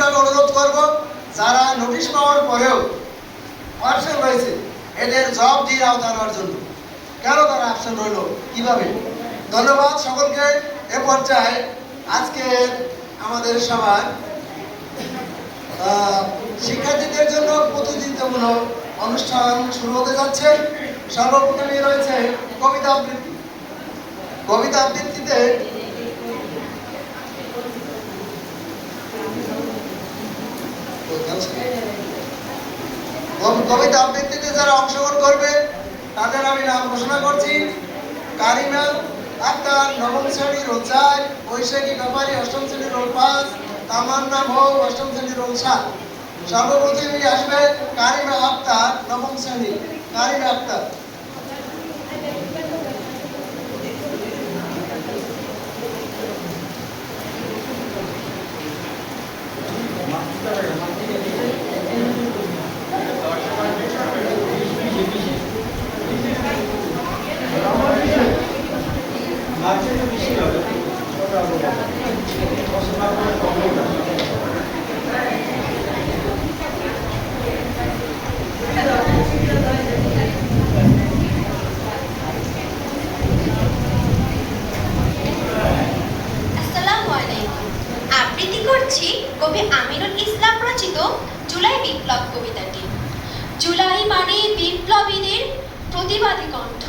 বিশেষভাবে অনুরোধ করব, যারা নোটিশ পাওয়ার পরেও অপশন রয়েছে এদের জবাব দিয়ে আওতা আনার জন্য। কেন তারা অপশন রইল, কিভাবে? ধন্যবাদ সকলকে। এ পর্যায়ে আজকে আমাদের সভায় শিক্ষার্থীদের জন্য প্রতিযোগিতামূলক অনুষ্ঠান শুরু হতে যাচ্ছে। সর্বপ্রথমে রয়েছে কবিতা আবৃত্তি। কবিতা আবৃত্তিতে যারা অংশগ্রহণ করবে তাদের আমি নাম ঘোষণা করছি। কারিমা আক্তার নবম শ্রেণী রোল 4, বৈশাখী ব্যাপারী অষ্টম শ্রেণী রোল 5, তামান্না ভৌ অষ্টম শ্রেণী রোল 7। সর্বপ্রথমে আসবে কারিমা আক্তার নবম শ্রেণী। কারিমা আক্তার। আবৃত্তি করছি কবি আমিনুল ইসলাম রচিত জুলাই বিপ্লব কবিতাটি। জুলাই মানে বিপ্লবীদের প্রতিবাদী কণ্ঠ।